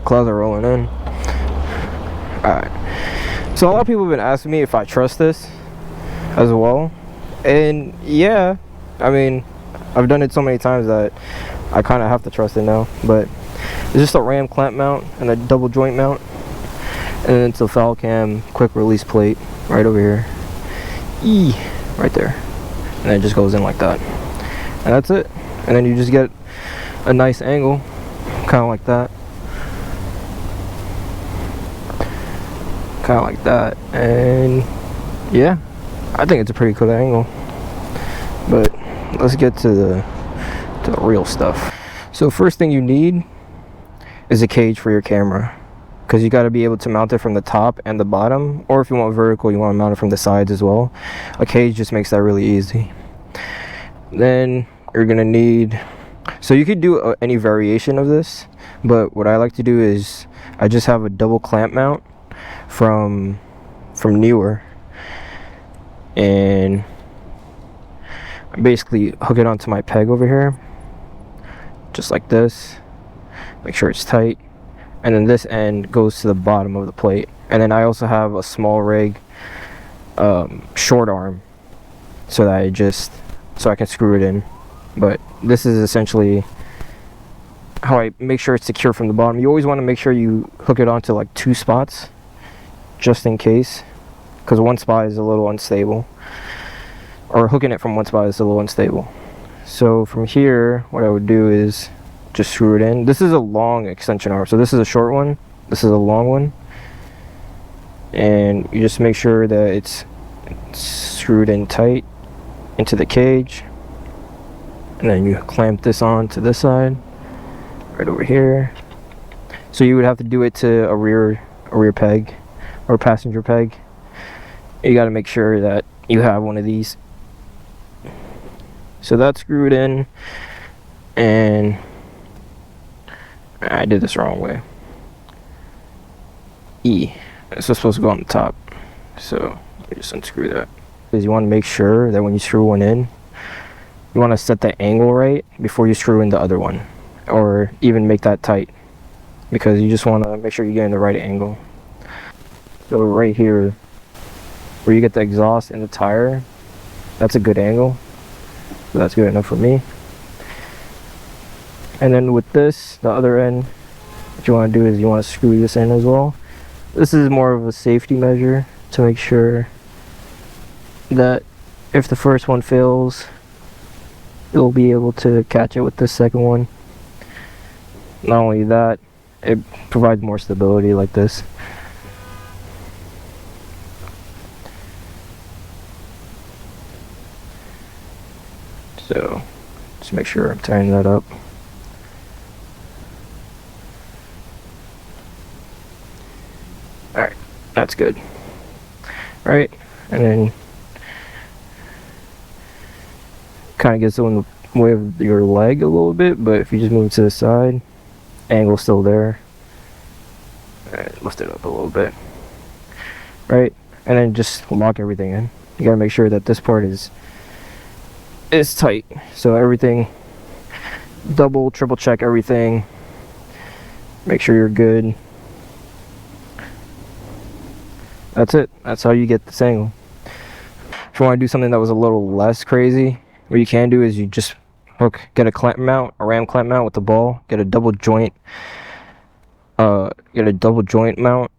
clouds are rolling in. Alright. So a lot of people have been asking me if I trust this as well. And yeah, I mean, I've done it so many times that I kind of have to trust it now. But it's just a ram clamp mount and a double joint mount. And then it's a foul cam quick release plate right over here. Right there. And it just goes in like that. And that's it. And then you just get a nice angle, kind of like that. Kind of like that. And yeah, I think it's a pretty cool angle. But let's get to the real stuff. So first thing you need is a cage for your camera, because you got to be able to mount it from the top and the bottom, or if you want vertical, you want to mount it from the sides as well. A cage just makes that really easy. Then you're gonna need, so you could do any variation of this, but what I like to do is I just have a double clamp mount from Newer, and I basically hook it onto my peg over here just like this, make sure it's tight, and then this end goes to the bottom of the plate. And then I also have a small rig short arm so that I can screw it in. But this is essentially how I make sure it's secure from the bottom. You always want to make sure you hook it onto like 2 spots just in case, because one spot is a little unstable, or hooking it from one spot is a little unstable. So from here, what I would do is just screw it in. This is a long extension arm, so this is a short one, this is a long one, and you just make sure that it's screwed in tight into the cage. And then you clamp this on to this side, right over here. So you would have to do it to a rear peg or passenger peg. You got to make sure that you have one of these. So that's screwed in, and I did this the wrong way. It's supposed to go on the top. So you just unscrew that. Because you want to make sure that when you screw one in, you want to set the angle right before you screw in the other one, or even make that tight, because you just want to make sure you get in the right angle. So right here where you get the exhaust and the tire, that's a good angle, so that's good enough for me. And then with this, the other end, what you want to do is you want to screw this in as well. This is more of a safety measure to make sure that if the first one fails, you'll be able to catch it with the second one. Not only that, it provides more stability like this. So just make sure I'm tying that up. Alright, that's good. Right, and then kind of gets in the way of your leg a little bit, but if you just move it to the side, angle's still there. Alright, lift it up a little bit. Right, and then just lock everything in. You gotta make sure that this part is tight. So everything, double, triple check everything. Make sure you're good. That's it. That's how you get this angle. If you want to do something that was a little less crazy, what you can do is you just get a clamp mount, a ram clamp mount with the ball, get a double joint mount,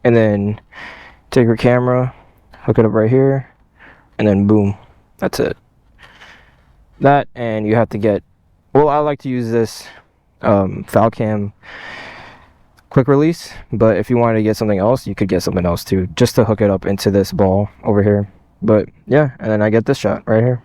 and then take your camera, hook it up right here, and then boom, that's it. That, and you have to get, well, I like to use this foul cam quick release, but if you wanted to get something else, you could get something else too, just to hook it up into this ball over here. But yeah, and then I get this shot right here.